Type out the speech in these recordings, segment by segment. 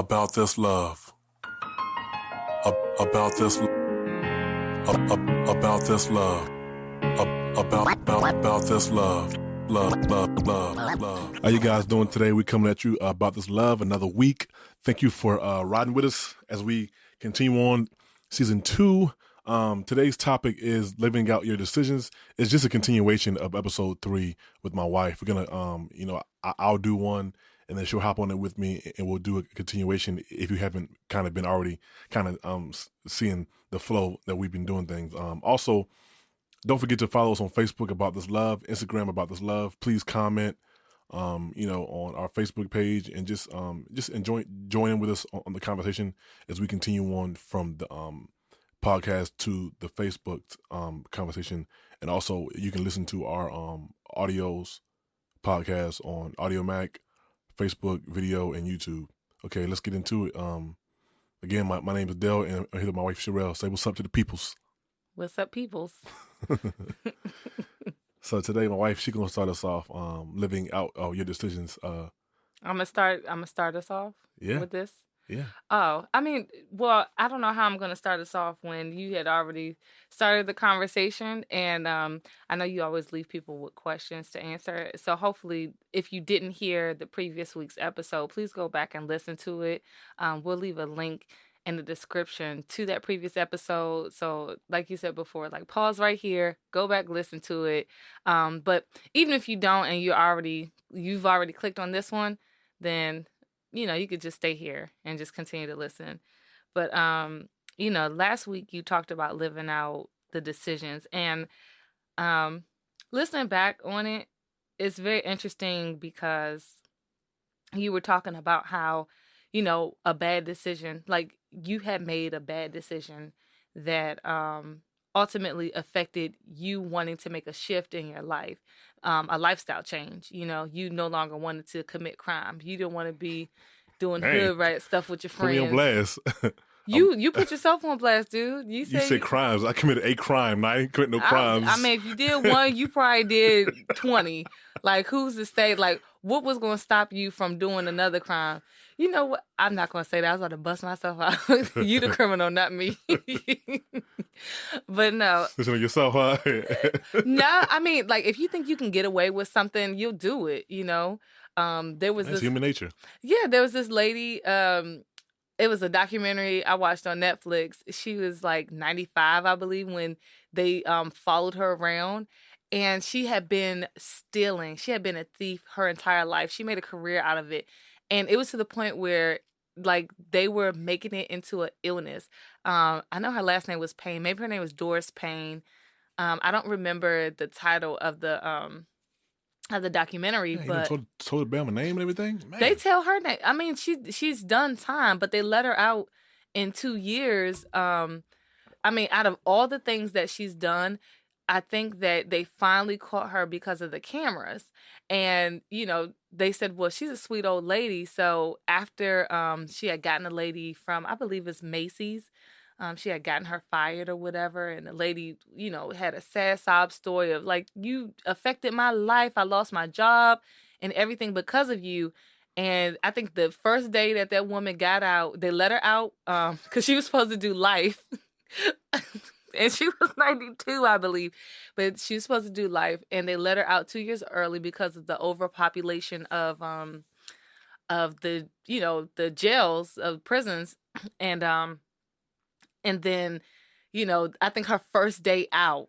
about this love, about this, about this love, about this love. How you guys doing today? We're coming at you about this love, another week. Thank you for riding with us as we continue on season 2. Today's topic is living out your decisions. It's just a continuation of episode 3 with my wife. We're gonna, I'll do one, and then she'll hop on it with me, and we'll do a continuation. If you haven't kind of been already seeing the flow that we've been doing things. Also, don't forget to follow us on Facebook About This Love, Instagram About This Love. Please comment, on our Facebook page, and just join in with us on the conversation as we continue on from the podcast to the Facebook conversation. And also, you can listen to our audios podcast on Audio Mac, Facebook, video, and YouTube. Okay, let's get into it. Again, my name is Dell, and I'm here with my wife Charel. Say what's up to the peoples. What's up, peoples? So today, my wife, she's gonna start us off living out your decisions. I'm gonna start us off with this. Yeah. Oh, I don't know how I'm gonna start us off when you had already started the conversation, and I know you always leave people with questions to answer. So hopefully, if you didn't hear the previous week's episode, please go back and listen to it. We'll leave a link in the description to that previous episode. So like you said before, like pause right here, go back, listen to it. But even if you don't and you've already clicked on this one, then, you could just stay here and just continue to listen. But, last week you talked about living out the decisions, and listening back on it, it's very interesting because you were talking about how, a bad decision, like you had made a bad decision that ultimately affected you wanting to make a shift in your life, a lifestyle change. You no longer wanted to commit crime. You didn't want to be doing hood rat stuff with your friends. Put me on blast. You put yourself on blast, dude. You said crimes. I committed a crime. I didn't commit no crimes. If you did one, you probably did 20. Like, who's to say? Like, what was going to stop you from doing another crime? You know what? I'm not going to say that. I was about to bust myself out. You the criminal, not me. But no. Listen to yourself, huh? No, if you think you can get away with something, you'll do it, That's human nature. Yeah, there was this lady, it was a documentary I watched on Netflix. She was like 95, I believe, when they followed her around. And she had been stealing. She had been a thief her entire life. She made a career out of it. And it was to the point where, like, they were making it into an illness. I know her last name was Payne. Maybe her name was Doris Payne. I don't remember the title of the documentary, but told the Bama name and everything. Man. They tell her name. She's done time, but they let her out in 2 years. Out of all the things that she's done, I think that they finally caught her because of the cameras. And, they said, well, she's a sweet old lady. So after she had gotten a lady from, I believe it's Macy's, she had gotten her fired or whatever. And the lady, had a sad sob story of like, you affected my life. I lost my job and everything because of you. And I think the first day that woman got out, they let her out because she was supposed to do life. And she was 92, I believe. But she was supposed to do life. And they let her out 2 years early because of the overpopulation of the, the jails, of prisons. And then, I think her first day out,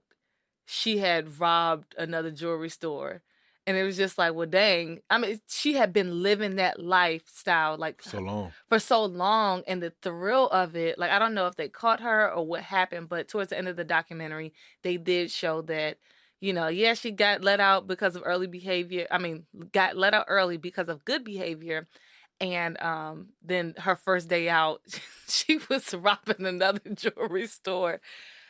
she had robbed another jewelry store. And it was just like, well, dang. She had been living that lifestyle for so long. And the thrill of it, like, I don't know if they caught her or what happened, but towards the end of the documentary, they did show that, she got let out because of early behavior. Got let out early because of good behavior. And then her first day out, she was robbing another jewelry store.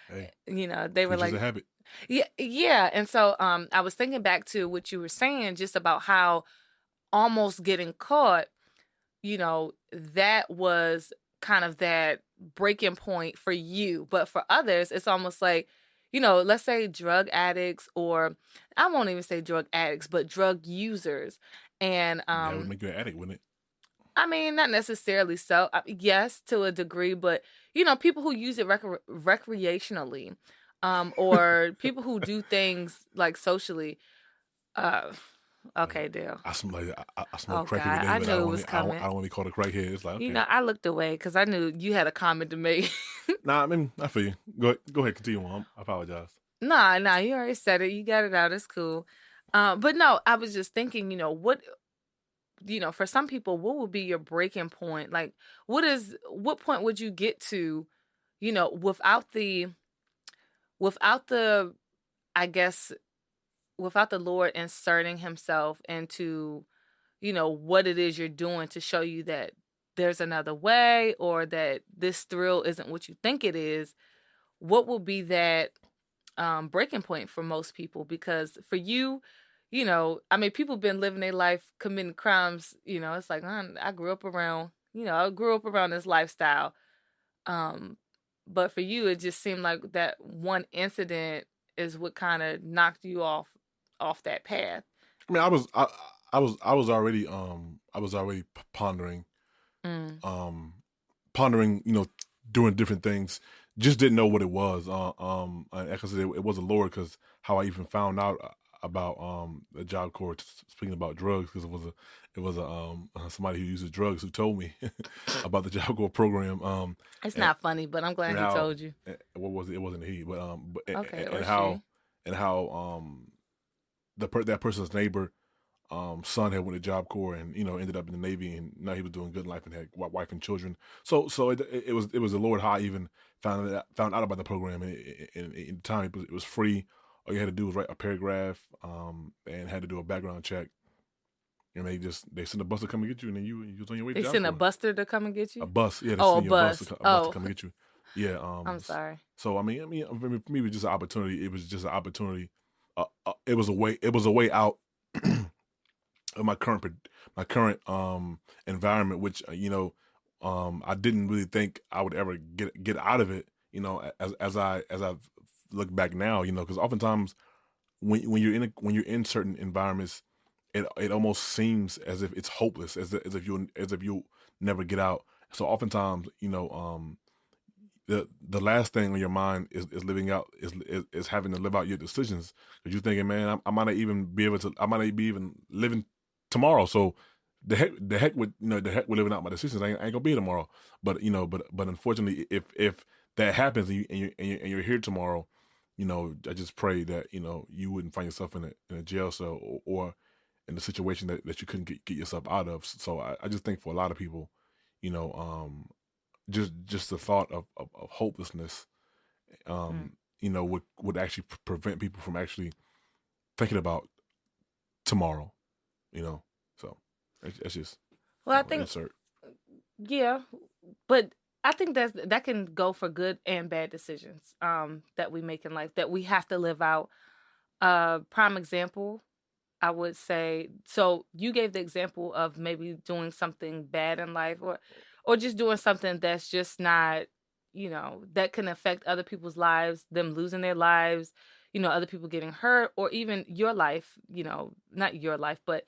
Hey, they were like, a habit. Yeah. And so I was thinking back to what you were saying just about how almost getting caught, that was kind of that breaking point for you. But for others, it's almost like, let's say drug addicts, or I won't even say drug addicts, but drug users. And that would make you an addict, wouldn't it? I mean, not necessarily so. Yes, to a degree, but people who use it recreationally, or people who do things like socially. Uh, okay, Dale. I smell like I smell Oh crack every God, day, I but I knew don't it want was to. I coming. don't want to be called a crackhead. It's like okay. I looked away because I knew you had a comment to make. Nah, I mean I feel you. Go ahead, continue on. I apologize. Nah, you already said it. You got it out. It's cool. But no, I was just thinking, for some people, what would be your breaking point? Like, what point would you get to, without the, I guess, without the Lord inserting himself into, what it is you're doing to show you that there's another way or that this thrill isn't what you think it is. What will be that breaking point for most people? Because for you, I mean, people been living their life committing crimes. It's like I grew up around, this lifestyle. Um, but for you, it just seemed like that one incident is what kind of knocked you off that path. I mean, I was already pondering, Mm. um, pondering, doing different things. Just didn't know what it was. And like I said, it was the Lord because how I even found out about the Job Corps speaking about drugs because it was a somebody who uses drugs who told me about the Job Corps program. It's And, not funny, but I'm glad and he how told you. what was it? It wasn't he, but Okay, or and she. how that person's neighbor son had went to Job Corps and ended up in the Navy and now he was doing good in life and had wife and children. So it was the Lord how I even found out about the program and in time it was free. All you had to do was write a paragraph and had to do a background check and they sent a bus to come and get you and then you was on your way to They Job sent a Corps. buster to come and get A you? bus, yeah, they Oh, a send you bus. a bus to Oh, come and get you. Yeah. I'm sorry. So I mean, for me, it was just an opportunity. It was just an opportunity. It was a way. It was a way out of my current environment, which I didn't really think I would ever get out of it. As I look back now, because oftentimes when you're in certain environments, it almost seems as if it's hopeless, as if you never get out. So oftentimes, the last thing on your mind is living out is having to live out your decisions because you're thinking, man, I might not even be able to, I might not be even living tomorrow. So the heck with living out my decisions. I ain't gonna be here tomorrow. But but unfortunately, if that happens and you're here tomorrow, I just pray that you wouldn't find yourself in a jail cell or in the situation that you couldn't get yourself out of. So I just think for a lot of people, you know, just the thought of hopelessness, Mm. would actually prevent people from actually thinking about tomorrow. So that's just Well, I think, insert. yeah, but I think that can go for good and bad decisions that we make in life that we have to live out. Prime example, I would say. So you gave the example of maybe doing something bad in life, or just doing something that's just not, that can affect other people's lives, them losing their lives, other people getting hurt, or even your life. Not your life, but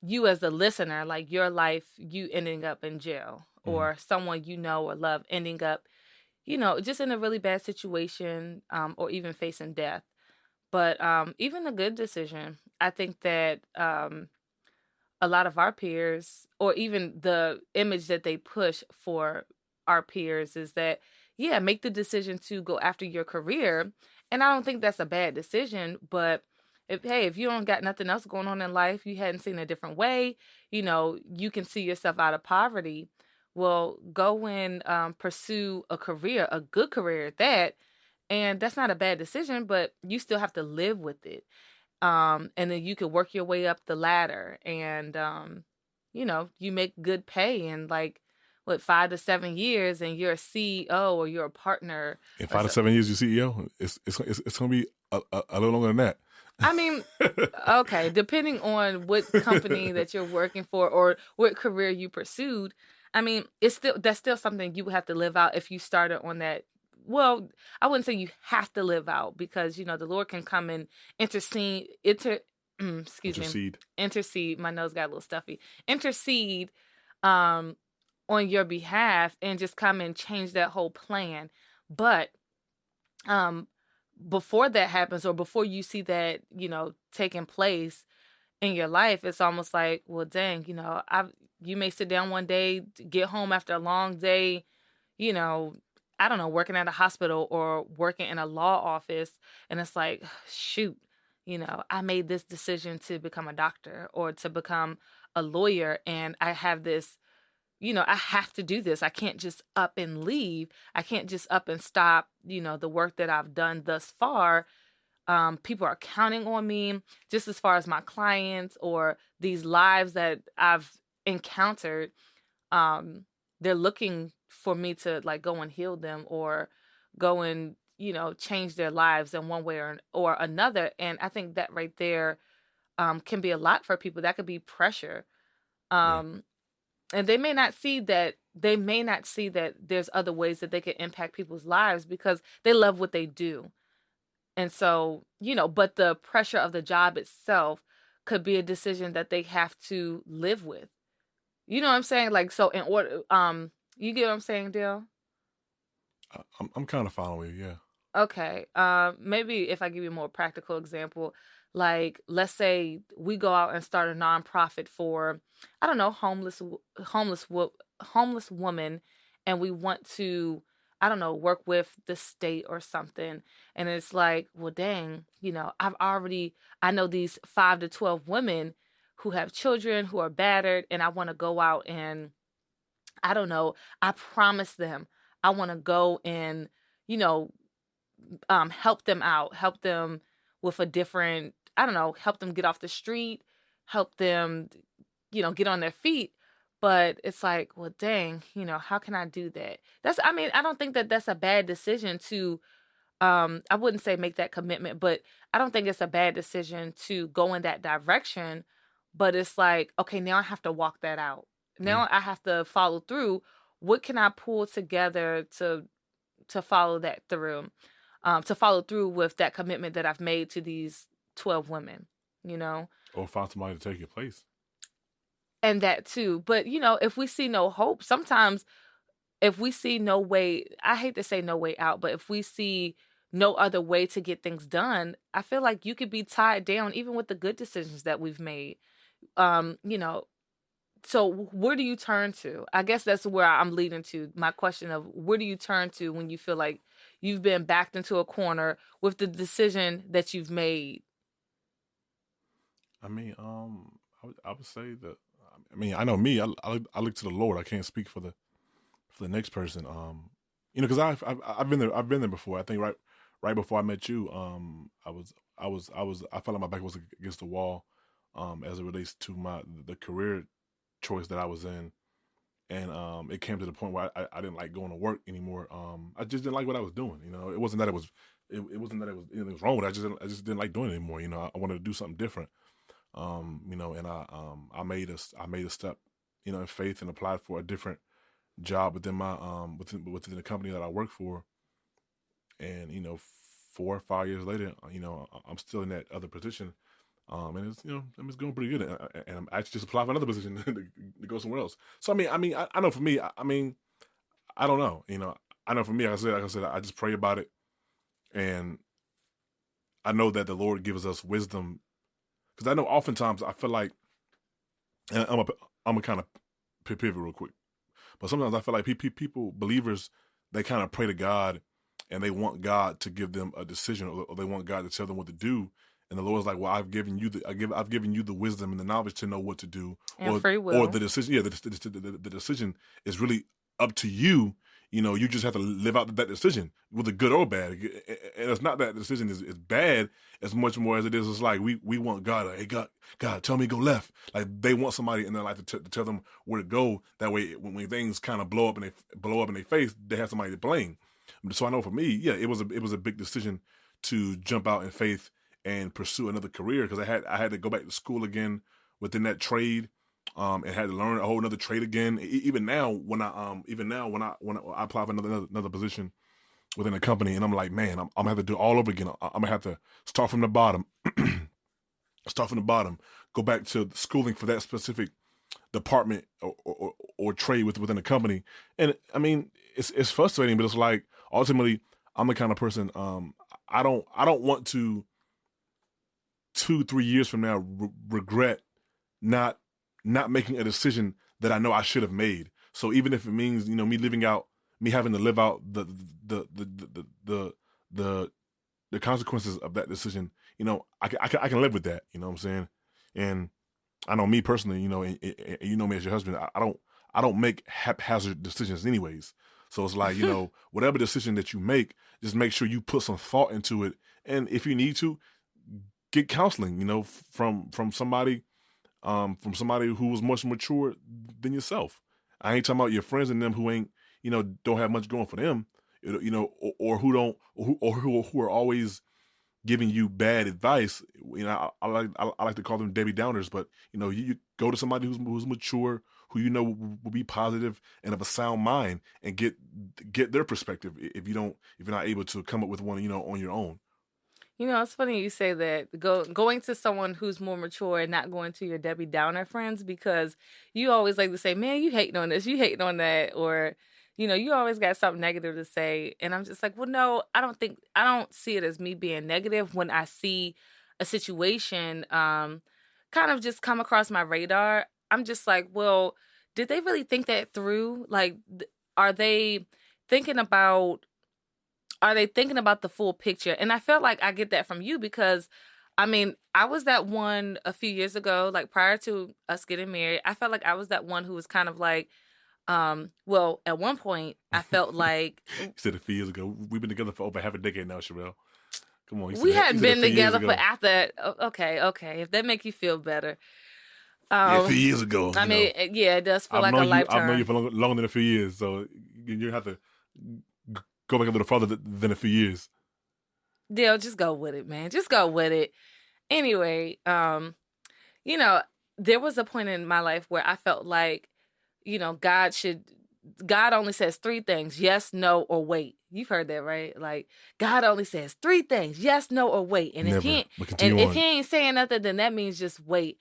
you as the listener, like your life, you ending up in jail, Mm-hmm. or someone you know or love ending up, just in a really bad situation, or even facing death. But even a good decision, I think that a lot of our peers, or even the image that they push for our peers, is that, yeah, make the decision to go after your career. And I don't think that's a bad decision, but if you don't got nothing else going on in life, you hadn't seen a different way, you can see yourself out of poverty. Well, go and pursue a career, a good career at that. And that's not a bad decision, but you still have to live with it. And then you could work your way up the ladder, and you make good pay in, like, what, 5 to 7 years, and you're a CEO or you're a partner In or five to so. 7 years, you CEO. It's gonna be a little longer than that. I mean, okay, depending on what company that you're working for or what career you pursued, I mean, that's still something you would have to live out if you started on that. Well, I wouldn't say you have to live out, because the Lord can come and excuse me, Intercede. intercede. My nose got a little stuffy. Intercede um, on your behalf and just come and change that whole plan. But um, before that happens, or before you see that, taking place in your life, it's almost like, well, dang, you may sit down one day, get home after a long day, you know, I don't know, working at a hospital or working in a law office, and it's like, shoot, I made this decision to become a doctor or to become a lawyer, and I have this, I have to do this. I can't just up and leave. I can't just up and stop, the work that I've done thus far. People are counting on me, just as far as my clients or these lives that I've encountered. They're looking for me to like go and heal them or go and, change their lives in one way or another. And I think that right there can be a lot for people. That could be pressure. Yeah. And they may not see that there's other ways that they can impact people's lives because they love what they do. And so, but the pressure of the job itself could be a decision that they have to live with. You know what I'm saying? Like, so in order, you get what I'm saying, Dale? I'm kind of following you. Yeah. Okay. Maybe if I give you a more practical example, like let's say we go out and start a nonprofit for, I don't know, homeless woman, and we want to, I don't know, work with the state or something. And it's like, well, dang, I know these 5 to 12 women who have children who are battered, and I want to go out and, I don't know, I promise them I want to go and, you know, help them out, help them with a different, I don't know, help them get off the street, help them, get on their feet. But it's like, well, dang, how can I do that? I mean, I don't think that that's a bad decision to, I wouldn't say make that commitment, but I don't think it's a bad decision to go in that direction. But it's like, okay, now I have to walk that out. Yeah. Now I have to follow through. What can I pull together to follow that through? To follow through with that commitment that I've made to these 12 women, you know? Or find somebody to take your place. And that too. But, if we see no hope, sometimes if we see no way, I hate to say no way out, but if we see no other way to get things done, I feel like you could be tied down even with the good decisions that we've made. Um, you know, so where do you turn to? I guess that's where I'm leading to. My question of where do you turn to when you feel like you've been backed into a corner with the decision that you've made? I mean, I would say that. I mean, I know me. I look to the Lord. I can't speak for the next person. Because I've been there. I've been there before. I think right before I met you. I felt like my back was against the wall. As it relates to the career choice that I was in, and it came to the point where I didn't like going to work anymore. I just didn't like what I was doing. It wasn't that it wasn't that it was anything was wrong with it. I just didn't like doing it anymore. I wanted to do something different. And I made a step, in faith and applied for a different job within my within the company that I work for. And 4 or 5 years later, I'm still in that other position. And I'm just going pretty good, and I'm actually just applying for another position to go somewhere else. So I know for me, I mean, I don't know, I know for me, like I said, I just pray about it, and I know that the Lord gives us wisdom, because I know oftentimes I feel like, and I'm a kind of pivot real quick, but sometimes I feel like people, believers, they kind of pray to God, and they want God to give them a decision, or they want God to tell them what to do. And the Lord's like, well, I've given you the wisdom and the knowledge to know what to do, And free or will. the decision. Yeah, the decision is really up to you. You just have to live out that decision, whether good or bad. And it's not that the decision is bad as much more as it is. It's like we want God. Hey, God, tell me go left. Like they want somebody in their life to tell them where to go. That way, when things kind of blow up in their face, they have somebody to blame. So I know for me, yeah, it was a big decision to jump out in faith and pursue another career, because I had to go back to school again within that trade, and had to learn a whole another trade again. Even now, when I apply for another position within a company, and I'm like, man, I'm gonna have to do it all over again. I'm gonna have to start from the bottom, go back to schooling for that specific department, or trade within a company. And I mean, it's frustrating, but it's like ultimately I'm the kind of person I don't want to 2-3 years from now regret not making a decision that I know I should have made. So even if it means me having to live out the consequences of that decision, I can live with that. You know what I'm saying? And I know me personally, and you know me as your husband, I don't make haphazard decisions anyways. So it's like, whatever decision that you make, just make sure you put some thought into it. And if you need to, get counseling, from somebody who was much mature than yourself. I ain't talking about your friends and them who ain't, don't have much going for them, or who are always giving you bad advice. I like to call them Debbie Downers, but you go to somebody who's mature, who will be positive and of a sound mind, and get their perspective if you're not able to come up with one on your own. It's funny you say that. Going to someone who's more mature and not going to your Debbie Downer friends, because you always like to say, "Man, you hating on this, you hating on that," or you always got something negative to say. And I'm just like, well, no, I don't see it as me being negative when I see a situation kind of just come across my radar. I'm just like, well, did they really think that through? Like, are they thinking about the full picture? And I felt like I get that from you because, I mean, I was that one a few years ago, like prior to us getting married. I felt like I was that one who was kind of like, well, at one point, I felt like you said a few years ago. We've been together for over half a decade now, Charel. Come on, we hadn't been together for after. Okay, if that make you feel better. Yeah, a few years ago. I mean, yeah, it does feel like a lifetime. I've known you for longer than a few years, so you have to go back a little farther than a few years. Dale, just go with it, man. Just go with it. Anyway, there was a point in my life where I felt like, God only says 3 things: yes, no, or wait. You've heard that, right? Like, God only says 3 things: yes, no, or wait. And if he ain't saying nothing, then that means just wait.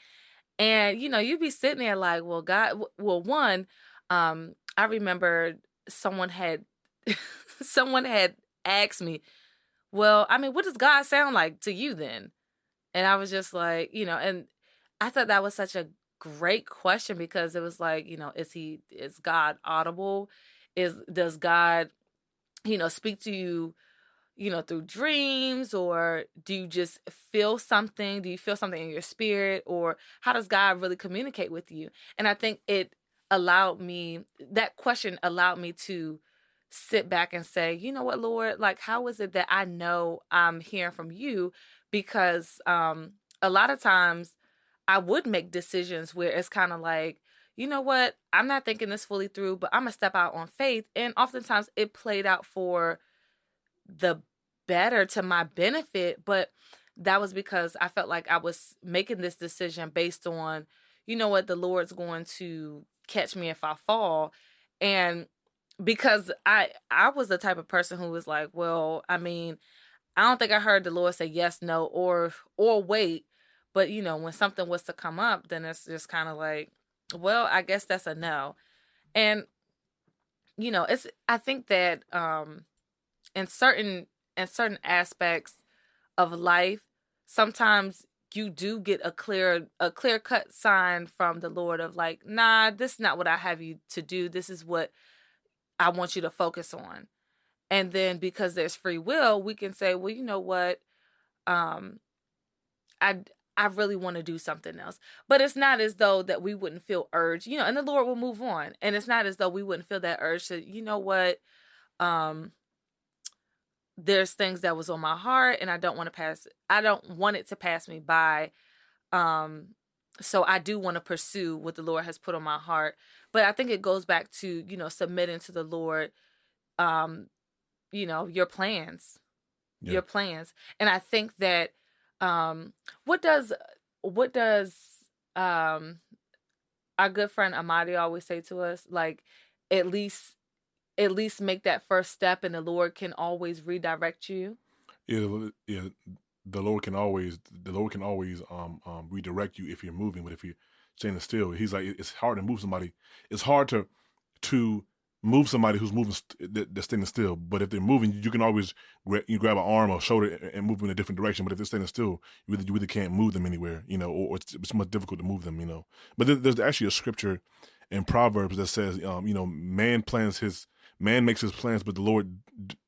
And you'd be sitting there like, well, God, one, I remember someone had asked me, well, I mean, what does God sound like to you then? And I was just like, and I thought that was such a great question because it was like, is God audible? Does God, speak to you, through dreams, or do you just feel something? Do you feel something in your spirit, or how does God really communicate with you? And I think that question allowed me to sit back and say, you know what, Lord, like, how is it that I know I'm hearing from you? Because a lot of times I would make decisions where it's kind of like, you know what, I'm not thinking this fully through, but I'm going to step out on faith. And oftentimes it played out for the better, to my benefit. But that was because I felt like I was making this decision based on, you know what, the Lord's going to catch me if I fall. And because I was the type of person who was like, well, I mean, I don't think I heard the Lord say yes, no, or wait. But, when something was to come up, then it's just kind of like, well, I guess that's a no. And, I think that in certain aspects of life, sometimes you do get a clear cut sign from the Lord of like, nah, this is not what I have you to do. This is what I want you to focus on. And then because there's free will, we can say, well, you know what? I really want to do something else. But it's not as though that we wouldn't feel urged, and the Lord will move on. And it's not as though we wouldn't feel that urge to, you know what? There's things that was on my heart and I don't want it to pass me by. So I do want to pursue what the Lord has put on my heart. But I think it goes back to, submitting to the Lord, your plans. Yeah. Your plans. And I think that what does our good friend Amadi always say to us? Like, at least make that first step, and the Lord can always redirect you. Yeah. The Lord can always redirect you if you're moving, but if standing still. He's like, it's hard to move somebody. It's hard to move somebody who's moving that's standing still. But if they're moving, you can always you grab an arm or shoulder and move them in a different direction. But if they're standing still, you really can't move them anywhere, or it's much difficult to move them, But there's actually a scripture in Proverbs that says, man makes his plans, but the Lord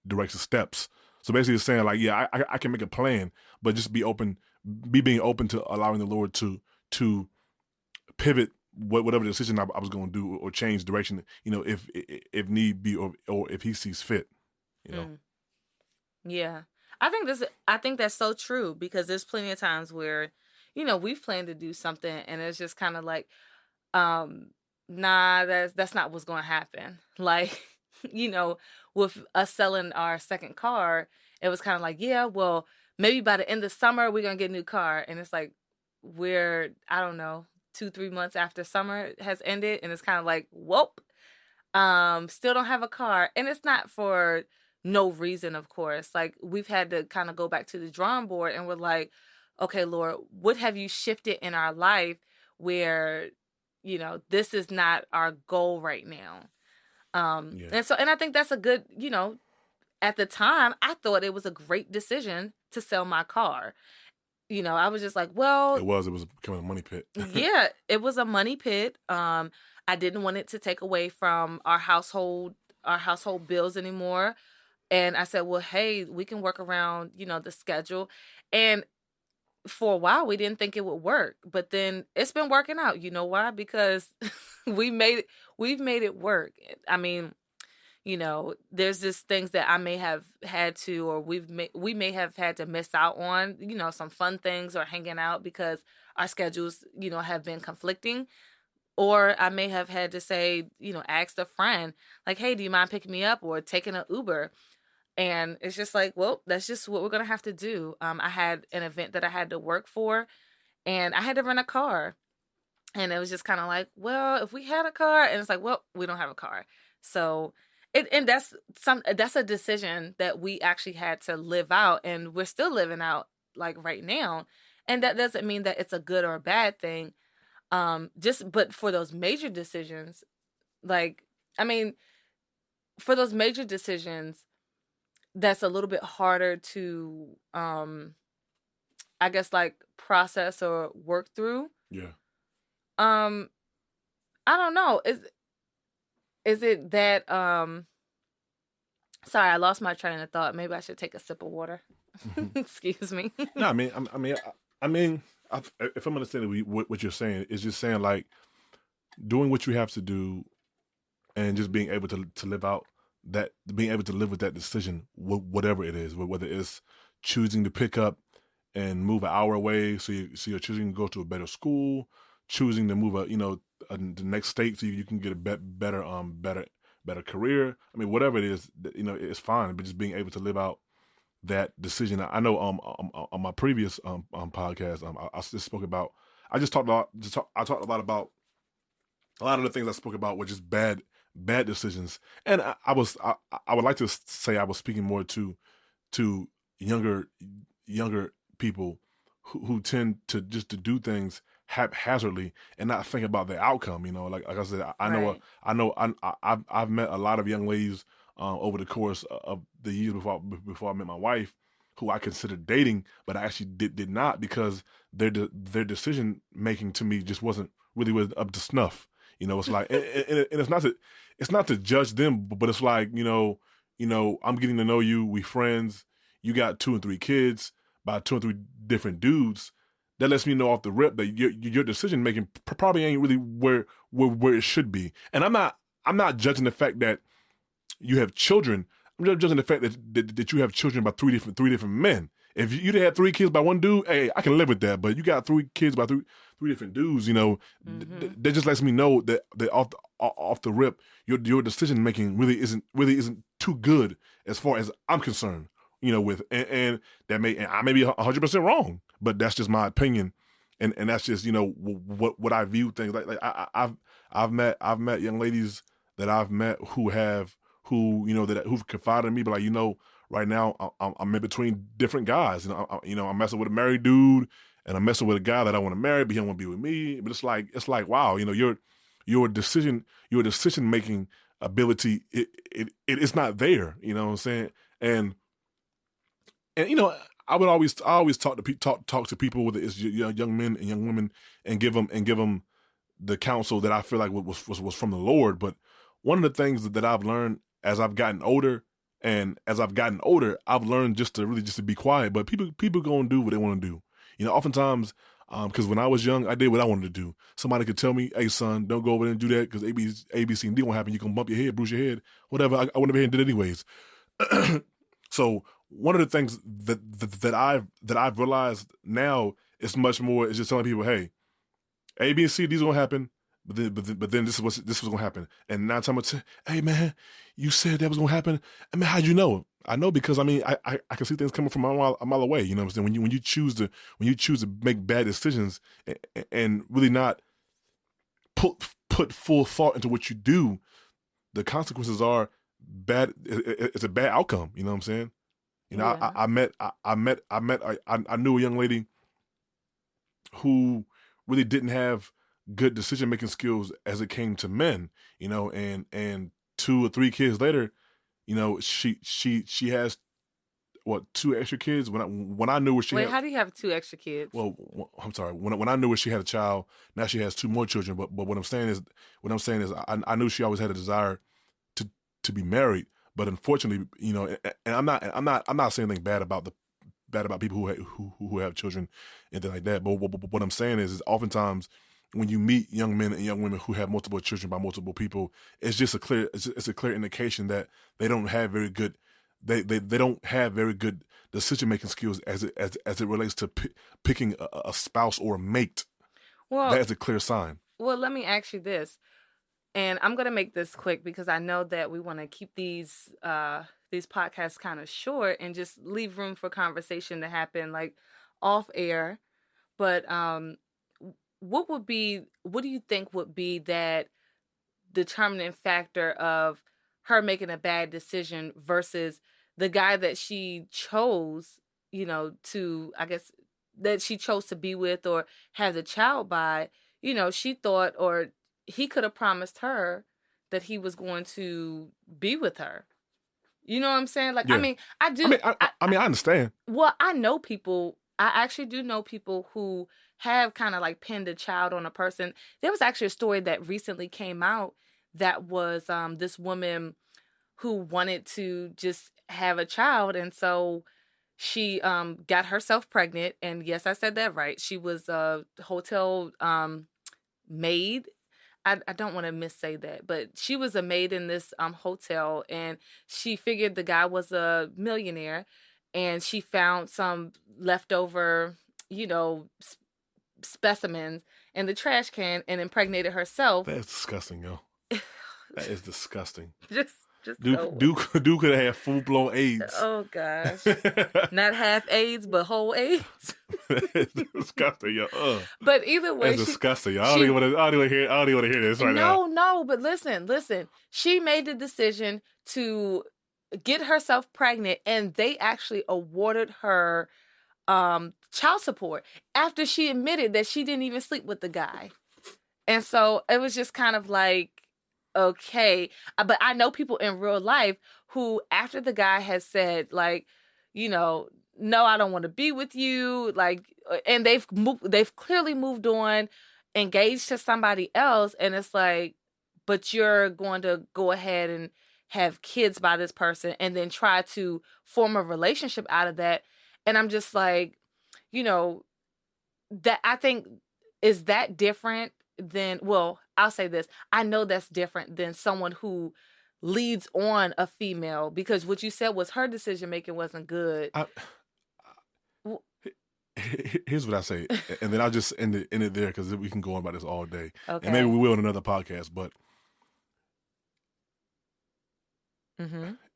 directs his steps. So basically, it's saying like, yeah, I can make a plan, but just being open to allowing the Lord to pivot whatever decision I was going to do or change direction, if need be, or if he sees fit, Yeah. I think that's so true, because there's plenty of times where, we've planned to do something and it's just kind of like, nah, that's not what's going to happen. Like, with us selling our second car, it was kind of like, yeah, well, maybe by the end of summer, we're going to get a new car. And it's like, I don't know, 2-3 months after summer has ended, and it's kind of like, whoop, still don't have a car. And it's not for no reason, of course. Like, we've had to kind of go back to the drawing board, and we're like, okay, Lord, what have you shifted in our life where, this is not our goal right now? And I think that's a good, at the time, I thought it was a great decision to sell my car. I was just like, well, it was becoming a money pit. Yeah, it was a money pit. I didn't want it to take away from our household bills anymore. And I said, well, hey, we can work around, the schedule. And for a while, we didn't think it would work, but then it's been working out. You know why? Because we've made it work. I mean, there's just things that I may have had to, or we may have had to miss out on, some fun things or hanging out because our schedules, have been conflicting. Or I may have had to say, ask a friend, like, hey, do you mind picking me up, or taking an Uber? And it's just like, well, that's just what we're going to have to do. I had an event that I had to work for, and I had to rent a car. And it was just kind of like, well, if we had a car, and it's like, well, we don't have a car. So, that's a decision that we actually had to live out, and we're still living out, like, right now. And that doesn't mean that it's a good or a bad thing. But for those major decisions, like, I mean, for those major decisions, that's a little bit harder to, I guess, like, process or work through. Yeah. I don't know. Is it that, sorry, I lost my train of thought. Maybe I should take a sip of water. Excuse me. No, I mean, if I'm understanding what you're saying, it's just saying, like, doing what you have to do and just being able to live out that, being able to live with that decision, whatever it is, whether it's choosing to pick up and move an hour away, so you're choosing to go to a better school, choosing to move the next state so you can get a better career. I mean, whatever it is, it's fine. But just being able to live out that decision. I know on my previous podcast, I just spoke about. I talked a lot about a lot of the things I spoke about were just bad decisions, and I would like to say I was speaking more to younger people who tend to just to do things haphazardly and not think about the outcome. Like I said, I've met a lot of young ladies over the course of the years before I met my wife, who I considered dating, but I actually did not, because their decision making to me just wasn't really up to snuff. It's like, and it's not to judge them, but it's like, I'm getting to know you, we friends, you got 2 and 3 kids by 2 and 3 different dudes. That lets me know off the rip that your decision making probably ain't really where it should be. And I'm not judging the fact that you have children. I'm just judging the fact that you have children by three different men. If you'd had 3 kids by one dude, hey, I can live with that. But you got 3 kids by three different dudes. That just lets me know that off the rip, your decision making really isn't too good as far as I'm concerned. With and I may be 100% wrong, but that's just my opinion, and that's just what I view things like. I've met young ladies that I've met who've confided in me, but like, right now I'm in between different guys. I'm messing with a married dude, and I'm messing with a guy that I want to marry, but he don't want to be with me. But it's like, wow, your decision making ability, it's not there. You know what I'm saying? And I always talk to people, whether it's young men and young women, and give them the counsel that I feel like was from the Lord. But one of the things that I've learned as I've gotten older, I've learned just to be quiet. But people gonna do what they want to do. Oftentimes, because when I was young, I did what I wanted to do. Somebody could tell me, "Hey, son, don't go over there and do that because A, B, C, and D won't happen. You can bump your head, bruise your head, whatever." I went over here and did it anyways. So one of the things that I've realized now is much more is just telling people, "Hey, A, B, and C, these are gonna happen, but then this was gonna happen." And now I'm say, "Hey, man, you said that was gonna happen. I mean, how'd you know?" I know because I can see things coming from a mile away. You know what I'm saying? When you choose to make bad decisions and really not put full thought into what you do, the consequences are bad. It's a bad outcome. You know what I'm saying? Yeah. I knew a young lady who really didn't have good decision making skills as it came to men, and 2 or 3 kids later, she has what, 2 extra kids. When I knew where she Wait, had, how do you have 2 extra kids? well, I'm sorry, when I knew where she had a child, now she has 2 more children. But what I'm saying is I knew she always had a desire to be married, but unfortunately, and I'm not saying anything bad about people who have children and things like that. But what I'm saying is oftentimes when you meet young men and young women who have multiple children by multiple people, it's just it's a clear indication that they don't have very good decision making skills as it relates to picking a spouse or a mate. Well, That is a clear sign. well, let me ask you this, and I'm gonna make this quick because I know that we want to keep these podcasts kind of short and just leave room for conversation to happen like off air. But what do you think would be that determining factor of her making a bad decision versus the guy that she chose, to, I guess, that she chose to be with or have the child by, she thought, or he could have promised her that he was going to be with her. You know what I'm saying? Like, I Yeah. mean, I do. I understand. Well, I actually do know people who have kind of like pinned a child on a person. There was actually a story that recently came out that was this woman who wanted to just have a child. And so she got herself pregnant. And yes, I said that right. She was a hotel maid. I don't want to missay that, but she was a maid in this hotel, and she figured the guy was a millionaire, and she found some leftover, specimens in the trash can and impregnated herself. That's disgusting, yo. That is disgusting. just Duke could have had full blown AIDS. Oh gosh, not half AIDS, but whole AIDS. It's disgusting, yo. But either way, it's disgusting. I don't even want to hear this right now. No. But listen. She made the decision to get herself pregnant, and they actually awarded her child support after she admitted that she didn't even sleep with the guy. And so it was just kind of like, okay. But I know people in real life who, after the guy has said, like, no, I don't want to be with you, like, and they've clearly moved on, engaged to somebody else, and it's like, but you're going to go ahead and have kids by this person and then try to form a relationship out of that. And I'm just like, that I think, is that different than, well, I'll say this. I know that's different than someone who leads on a female, because what you said was her decision making wasn't good. Here's what I say, and then I'll just end it there because we can go on about this all day. Okay. And maybe we will in another podcast. But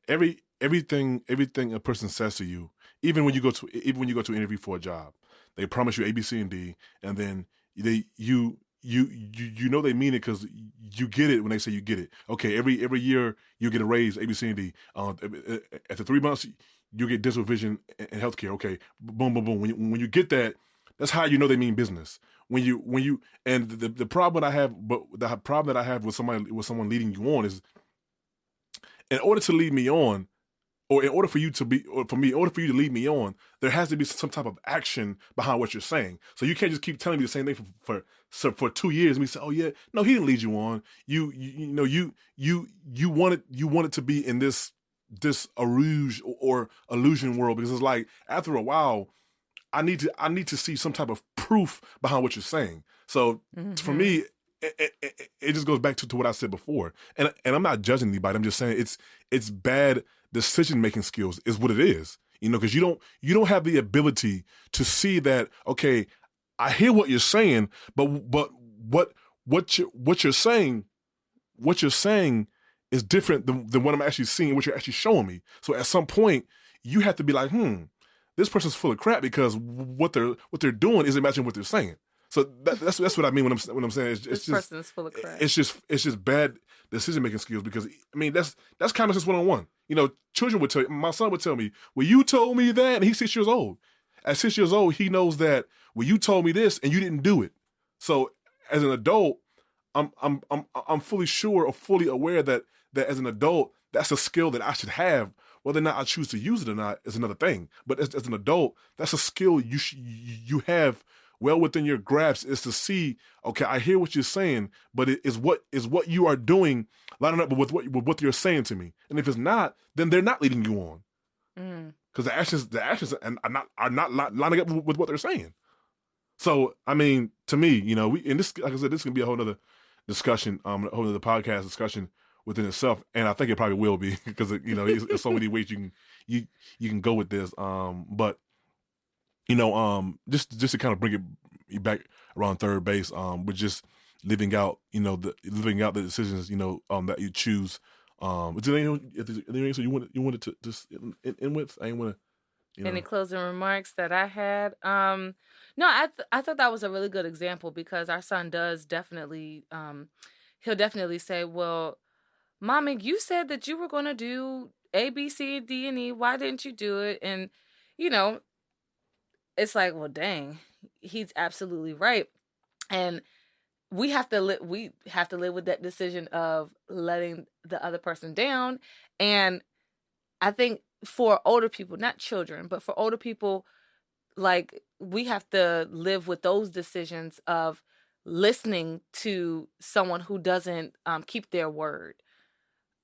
everything a person says to you, even when you go to an interview for a job, they promise you A, B, C, and D, and then you they mean it because you get it when they say you get it. Okay, every year you get a raise, A, B, C, and D. After 3 months, you get dental, vision, and healthcare. Okay, boom, boom, boom. When you get that, That's how you know they mean business. When you and the problem I have, but the problem that I have with someone leading you on is, in order to lead me on, or in order for you to be, or for me, in order for you to lead me on, there has to be some type of action behind what you're saying. So you can't just keep telling me the same thing for 2 years and we say, oh yeah, no, he didn't lead you on. You wanted to be in this illusion or illusion world, because it's like, after a while, I need to see some type of proof behind what you're saying. So for me, it just goes back to what I said before. And I'm not judging anybody. I'm just saying it's bad decision making skills is what it is. Because you don't have the ability to see that, okay, I hear what you're saying, but what you're saying is different than what I'm actually seeing, what you're actually showing me. So at some point, you have to be like, this person's full of crap, because what they're doing isn't matching what they're saying. So that's what I mean when I'm saying it's this just, person is full of crap. It's just bad decision making skills, because I mean that's common sense 101. Children would tell you. My son would tell me, "Well, you told me that," and he's 6 years old. At 6 years old, he knows that, well, you told me this and you didn't do it. So as an adult, I'm fully sure or fully aware that as an adult, that's a skill that I should have. Whether or not I choose to use it or not is another thing. But as an adult, that's a skill you have well within your grasp, is to see, okay, I hear what you're saying, but it is what you are doing lining up with what you're saying to me. And if it's not, then they're not leading you on, because the actions are not lining up with what they're saying. So I mean, to me, this, like I said, this can be a whole other discussion, a whole other podcast discussion within itself, and I think it probably will be, because there's so many ways you can go with this. But just to kind of bring it back around third base, with just living out the decisions that you choose. Is there anything you wanted to just end with? I ain't want to. Any closing remarks that I had? No, I thought that was a really good example, because our son does definitely, he'll definitely say, well, Mommy, you said that you were going to do A, B, C, D, and E. Why didn't you do it? And, it's like, well, dang, he's absolutely right. And we have to live with that decision of letting the other person down. And I think for older people, not children, but for older people, like, we have to live with those decisions of listening to someone who doesn't keep their word.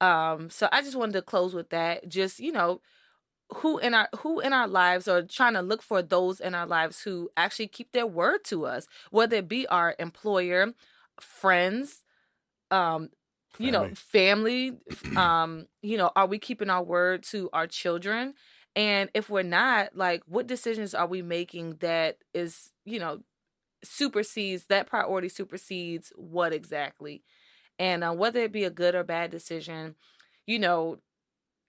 So I just wanted to close with that. Just, who in our lives, or trying to look for those in our lives who actually keep their word to us, whether it be our employer, friends, family, are we keeping our word to our children? And if we're not, like, what decisions are we making that is, that priority supersedes what exactly? And whether it be a good or bad decision,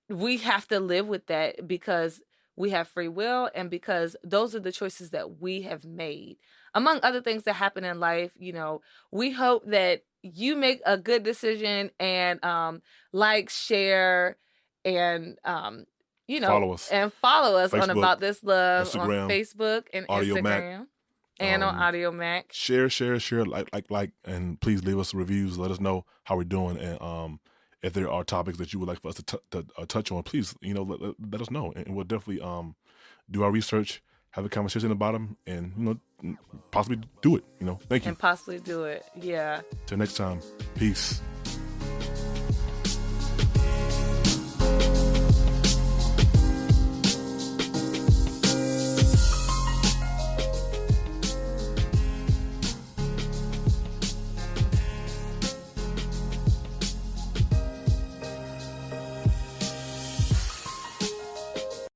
we have to live with that, because we have free will, and because those are the choices that we have made. Among other things that happen in life, we hope that you make a good decision and like, share, and follow us Facebook, on About This Love, Instagram, on Facebook and Audio Instagram. Mac. And on Audio Mac. Share, like, and please leave us reviews. Let us know how we're doing, and if there are topics that you would like for us to touch on, please, let us know, and we'll definitely do our research, have a conversation about them, and possibly do it. Thank you. And possibly do it. Yeah. Till next time. Peace.